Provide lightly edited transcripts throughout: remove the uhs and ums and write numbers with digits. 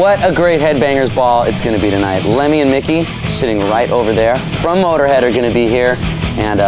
what a great Headbangers ball it's going to be tonight. Lemmy and Mikkey, sitting right over there, from Motorhead, are going to be here, and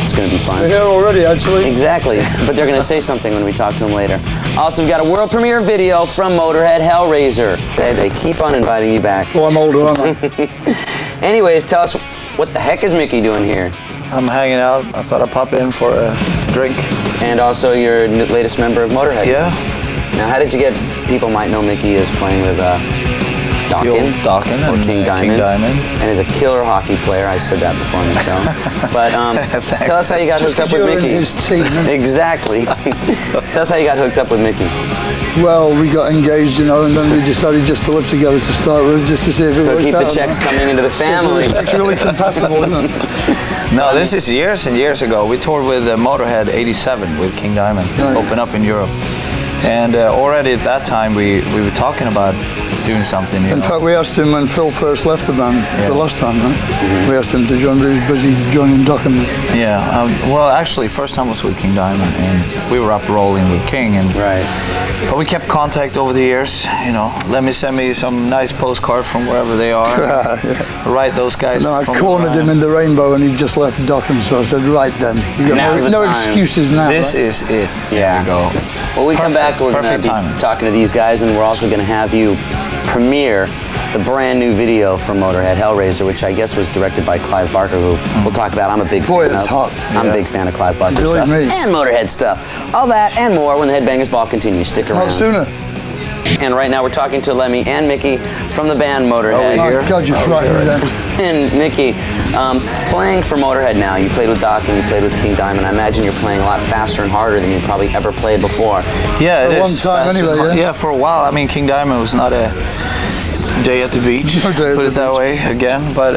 it's going to be fun. They're here already, actually. Exactly, but they're going to say something when we talk to them later. Also, we've got a world premiere video from Motorhead, Hellraiser. They keep on inviting you back. Well, I'm older, aren't I? Anyways, tell us, what the heck is Mikkey doing here? I'm hanging out. I thought I'd pop in for a drink. And also, you're latest member of Motorhead. Yeah. Now, how did you get, people might know Mikkey as playing with Dokken or King Diamond, and is a killer hockey player. I said that before on the show. But tell us how you got hooked up with Mikkey. Exactly. Tell us how you got hooked up with Mikkey. Well, we got engaged, you know, and then we decided just to live together to start with, just to see if it worked out. So keep the checks coming into the family. It's really compatible, isn't it? No, this is years and years ago. We toured with Motorhead '87 with King Diamond, open up in Europe. And already at that time, we were talking about doing something. In fact, we asked him when Phil first left the band, the last time, right? We asked him to join, but he was busy joining Dokken. Yeah, well, actually, first time was with King Diamond, and we were up rolling with King. And but we kept contact over the years, you know. Let me send me some nice postcard from wherever they are. Write those guys. No, I cornered him in the Rainbow, and he just left Dokken, so I said, right then. You got no excuses now. This is it. There you go. When we come back, we're going to be talking to these guys, and we're also going to have you premiere the brand new video from Motorhead, Hellraiser, which I guess was directed by Clive Barker, who we'll talk about. I'm a big fan of. Hot. I'm a big fan of Clive Barker stuff and Motorhead stuff. All that and more when the Headbangers Ball continues. Stick around. Not sooner. And right now we're talking to Lemmy and Mikkey from the band Motorhead. Oh, God, you frightened me then. And Mikkey, playing for Motorhead now, you played with Dokken, you played with King Diamond. I imagine you're playing a lot faster and harder than you probably ever played before. Yeah, for a long time anyway, yeah, for a while. I mean, King Diamond was not a day at the beach, put it that way again, but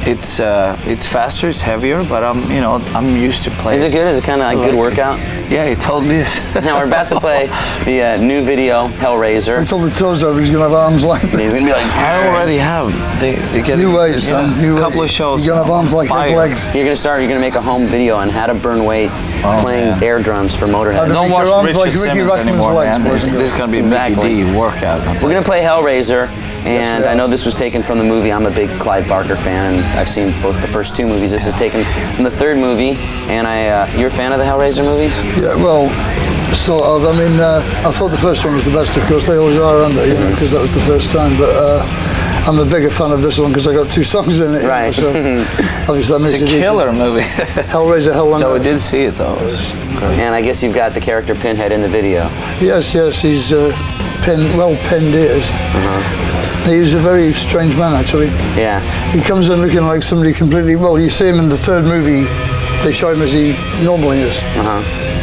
it's faster, it's heavier, but I'm used to playing. Is it good? Is it kind of like a good workout? Yeah, it totally is. Now we're about to play the new video, Hellraiser. Until the toes over, he's going to have arms like that. He's going to be like, I already have. They get new ways, son. A couple of shows. You're going to have arms like his legs. You're going to make a home video on how to burn weight playing air drums for Motorhead. Don't watch Richard Simmons anymore, man. This is going to be a Mikkey Dee workout. We're going to play Hellraiser. And I know this was taken from the movie. I'm a big Clive Barker fan, and I've seen both the first two movies. This is taken from the third movie, and you're a fan of the Hellraiser movies? Yeah, well, sort of. I mean, I thought the first one was the best, of course. They always are, aren't they? You know, because that was the first time. But I'm a bigger fan of this one because I got two songs in it. Right. You know, so obviously that makes it's a killer movie. Hellraiser, Hell on Earth. No, we did see it though. And I guess you've got the character Pinhead in the video. Yes, he's well pinned ears. He's a very strange man, actually. Yeah. He comes in looking like somebody completely. Well, you see him in the third movie. They show him as he normally is.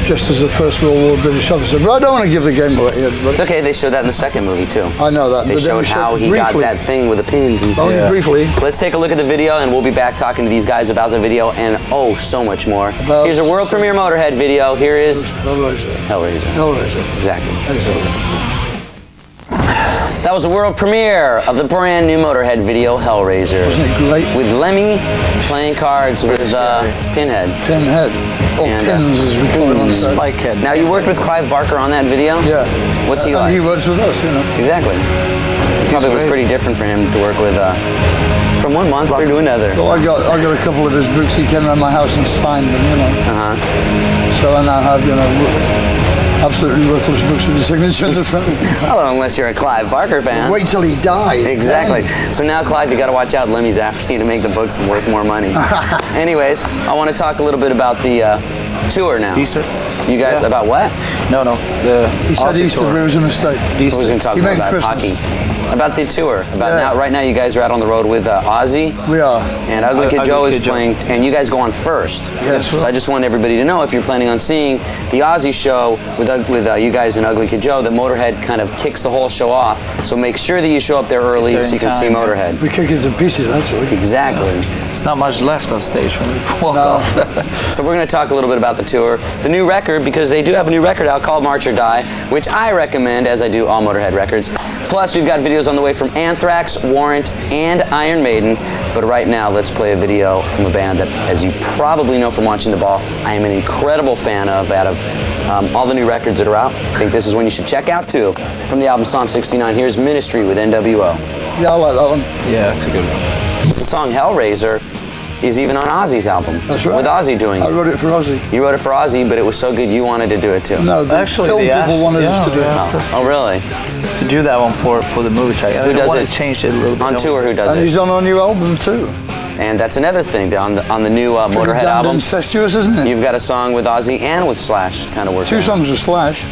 Just as a First World War British officer. But I don't want to give the game away yet. It's okay, they showed that in the second movie too. I know that. They showed how he got that thing with the pins. Only briefly. Let's take a look at the video, and we'll be back talking to these guys about the video and so much more. Here's a world premiere Motorhead video. Here is Hellraiser. Hellraiser. Exactly. Exactly. That was the world premiere of the brand new Motorhead video, Hellraiser. Wasn't it great? With Lemmy playing cards with Pinhead. Pinhead. Pins as we call him. Spikehead. Now, you worked with Clive Barker on that video? Yeah. What's he like? He works with us, you know. Exactly. It probably was pretty different for him to work with from one monster to another. Well, I got a couple of his books. He came around my house and signed them, you know. So I now have, you know, absolutely worthless books with the signature in the front. Well, unless you're a Clive Barker fan. Wait till he dies. Exactly. So now, Clive, you got to watch out. Lemmy's after you to make the books worth more money. Anyways, I want to talk a little bit about the tour now. Easter. You guys about what? No. He said Easter, but it was a mistake. I was going to talk about hockey. About the tour. Right now, you guys are out on the road with Ozzy. We are. And Ugly Kid Joe is playing, and you guys go on first. Yes. So I just want everybody to know, if you're planning on seeing the Ozzy show with you guys and Ugly Kid Joe, that Motorhead kind of kicks the whole show off. So make sure that you show up there early so you can see Motorhead. We kick it to pieces, actually. Exactly. There's not much left on stage when we walk off. So we're going to talk a little bit about the tour, the new record, because they do have a new record out called March or Die, which I recommend, as I do all Motorhead records. Plus, we've got videos on the way from Anthrax, Warrant, and Iron Maiden. But right now, let's play a video from a band that, as you probably know from watching the ball, I am an incredible fan of, out of all the new records that are out. I think this is one you should check out too. From the album Psalm 69, here's Ministry with NWO. Yeah, I like that one. Yeah, that's a good one. The song Hellraiser is even on Ozzy's album. That's right. With Ozzy doing it. I wrote it for Ozzy. You wrote it for Ozzy, but it was so good you wanted to do it too. No, actually, film people wanted us to do it. Oh, really? To do that one for the movie track. Who does it? Changed it a little bit. On tour, who does And it? he's on our new album too. And that's another thing on the new Motorhead Damn album. incestuous, isn't it? You've got a song with Ozzy and with Slash kind of working. 2 songs with Slash.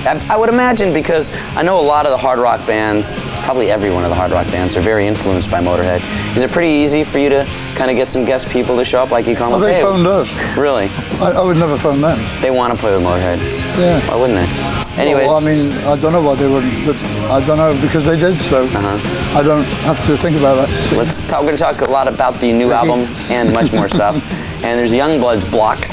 I would imagine, because I know a lot of the hard rock bands, probably every one of the hard rock bands, are very influenced by Motorhead. Is it pretty easy for you to kind of get some guest people to show up, like you call them? Well, they Hey, phoned us. Really? I would never phone them. They want to play with Motorhead. Yeah. Why wouldn't they? Anyways. Well, I mean, I don't know why they wouldn't, but I don't know, because they did, so I don't have to think about that. So. We're going to talk a lot about the new album and much more stuff. And there's Youngblood's Block.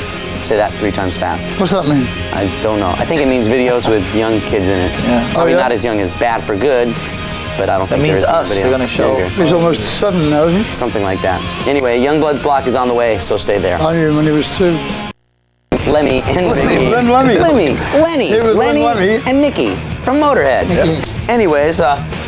Say that 3 times fast. What's that mean? I don't know. I think it means videos with young kids in it. Yeah. I mean, not as young as Bad for Good, but I don't think means there's us. anybody They're else gonna show. younger. He's almost 7 now, isn't he? Something like that. Anyway, Youngblood's Block is on the way, so stay there. I knew him when he was 2. Lemmy and Mikkey. Lemmy. Lenny, He was Lenny, Lemmy. and Mikkey from Motorhead. Mikkey. Anyways,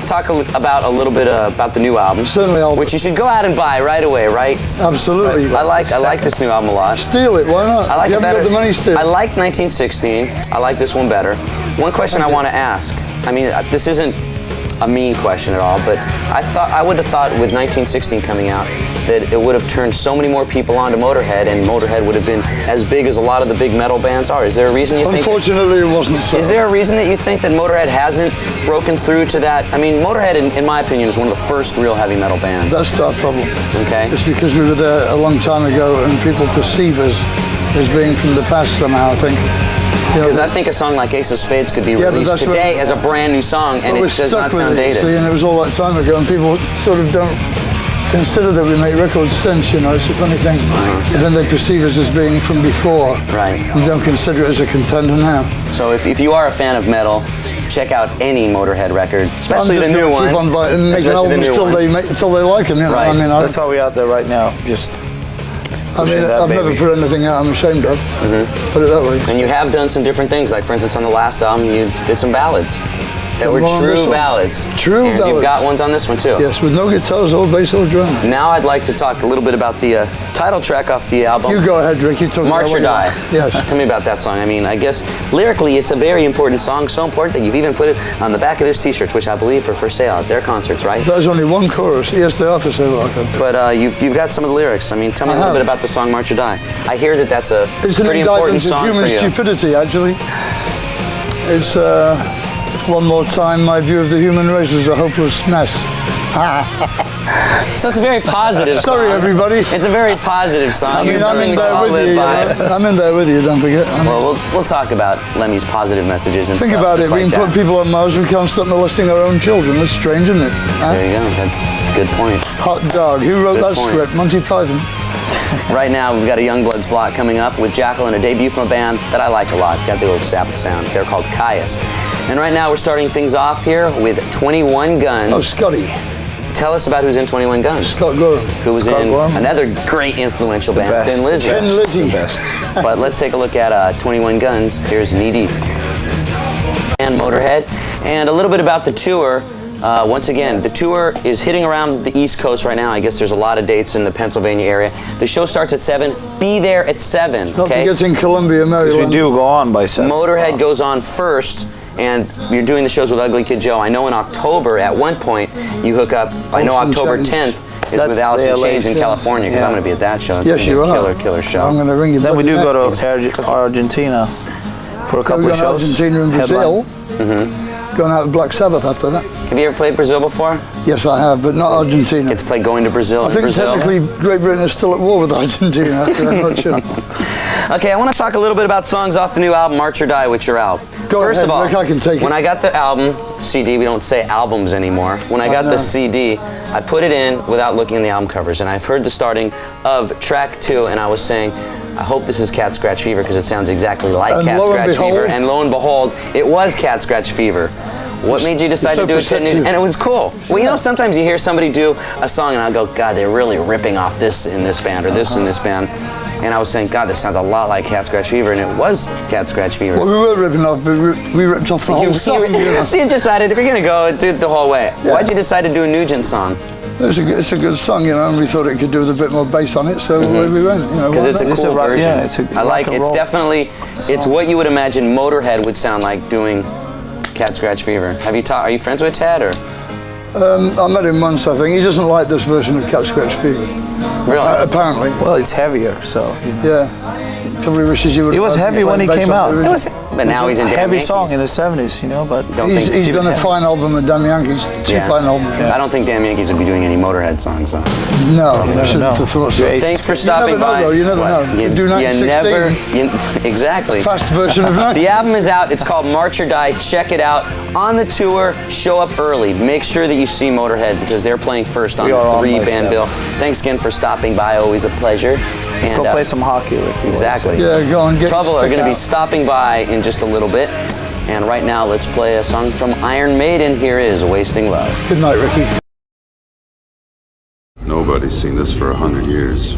talk about a little bit about the new album. Certainly, I'll. Which you should go out and buy right away, right? Absolutely. I like this new album a lot. Steal it, why not? I like you it haven't better. got the money, steal I it. like 1916. I like this one better. One question I want to ask. I mean, this isn't a mean question at all, but I would have thought with 1916 coming out that it would have turned so many more people onto Motorhead, and Motorhead would have been as big as a lot of the big metal bands are. Is there a reason you think? Unfortunately, it wasn't so. Is there a reason that you think that Motorhead hasn't broken through to that? I mean, Motorhead, in my opinion, is one of the first real heavy metal bands. That's our problem. Okay. It's because we were there a long time ago, and people perceive us as being from the past somehow, I think. Because I think a song like Ace of Spades could be Yeah, but released that's today as a brand new song, and we're it does stuck not with sound it, dated. see, and it was all that time ago, and people sort of don't consider that we make records since, you know, it's a funny thing. And then they perceive us as being from before. Right. And don't consider it as a contender now. So if you are a fan of metal, check out any Motorhead record, especially the new one. Keep on and making Especially the albums new until they like them, you know. Right. I mean, That's why we're out there right now. Just. I've never put anything out I'm ashamed of. Put it that way. And you have done some different things, like for instance on the last album you did some ballads that were true ballads. True and ballads. you've got ones on this one too. Yes, with no guitars or bass or drum. Now I'd like to talk a little bit about the title track off the album. You go ahead, Rick. You talk March or Die. Yes. Tell me about that song. I mean, I guess lyrically it's a very important song, so important that you've even put it on the back of this t-shirt, which I believe are for sale at their concerts, right? There's only one chorus. Yes, they are for sale. But you've got some of the lyrics. I mean, tell me a little bit about the song March or Die. I hear that that's a pretty important song for you. It's an indictment of human stupidity, actually. It's one more time, my view of the human race is a hopeless mess. So it's a very positive song. Sorry, everybody. It's a very positive song. I mean, I'm in there with you. I'm in there with you, don't forget. Well, we'll talk about Lemmy's positive messages and Think stuff. about it. We can put people on Mars. We can't stop molesting our own children. That's strange, isn't it? There you go. That's a good point. Hot dog. Who wrote that script? Monty Python. Right now, we've got a Youngblood's Block coming up with Jackal and a debut from a band that I like a lot. Got the old Sabbath sound. They're called Caius. And right now, we're starting things off here with 21 Guns. Oh, Scotty. Tell us about who's in 21 Guns. Scott Gorham. Who was in another great influential band, Thin Lizzy. Thin Lizzy. But let's take a look at 21 Guns. Here's Knee Deep. And Motorhead. And a little bit about the tour. Once again, the tour is hitting around the East Coast right now. I guess there's a lot of dates in the Pennsylvania area. The show starts at 7. Be there at 7. Not forgetting Columbia, Maryland. We do go on by 7. Motorhead goes on first. And you're doing the shows with Ugly Kid Joe. I know in October, at one point, you hook up, I know October 10th is with Alice in Chains in California, because I'm going to be at that show. It's yes, you are. Killer show. I'm going to ring you. Then we do go to Argentina for a couple of shows. Argentina and Brazil. Going out with Black Sabbath after that. Have you ever played Brazil before? Yes, I have, but not Argentina. Get to play Going to Brazil I think Brazil. technically Great Britain is still at war with Argentina. I'm not sure. Okay, I want to talk a little bit about songs off the new album, March or Die, which you're out. First of all, Rick, I can take when I got the album, CD, we don't say albums anymore. When I got the CD, I put it in without looking at the album covers, and I've heard the starting of track 2, and I was saying, I hope this is Cat Scratch Fever, because it sounds exactly like Cat Scratch Fever, and lo and behold, it was Cat Scratch Fever. What made you decide to do it? And it was cool. Well, you know, sometimes you hear somebody do a song, and I'll go, God, they're really ripping off this in this band, or this in this band. and I was saying, God, this sounds a lot like Cat Scratch Fever, and it was Cat Scratch Fever. Well, we were ripping off, but we ripped off the whole song. So you decided, if you're going to go, do it the whole way. Yeah. Why'd you decide to do a Nugent song? It's a good song, you know, and we thought it could do with a bit more bass on it, so away we went. Because it's a cool version. Yeah, it's I like it's definitely, it's what you would imagine Motorhead would sound like doing Cat Scratch Fever. Are you friends with Ted, or? I met him once, I think. He doesn't like this version of Cat Scratch Fever. Really? Apparently. Well, it's heavier, so. You know. Yeah. Probably wishes he would. It was heavy when he came out. But now he's in a Damn heavy Yankees. song in the 70s, you know, but he's done a fine album with Damn Yankees. Two fine albums. Yeah. I don't think Damn Yankees would be doing any Motorhead songs, though. No, I shouldn't have thought so. Thanks for stopping by. You never know. You do 1916. Exactly. Fast version of that. The album is out. It's called March or Die. Check it out. On the tour, show up early. Make sure that you see Motorhead because they're playing first on the 3-band bill. Thanks again for stopping by. Always a pleasure. Let's go play some hockey, Ricky. Exactly. Yeah, go and get Trouble are going to be stopping by in just a little bit. And right now, let's play a song from Iron Maiden. Here is Wasting Love. Good night, Ricky. Nobody's seen this for 100 years.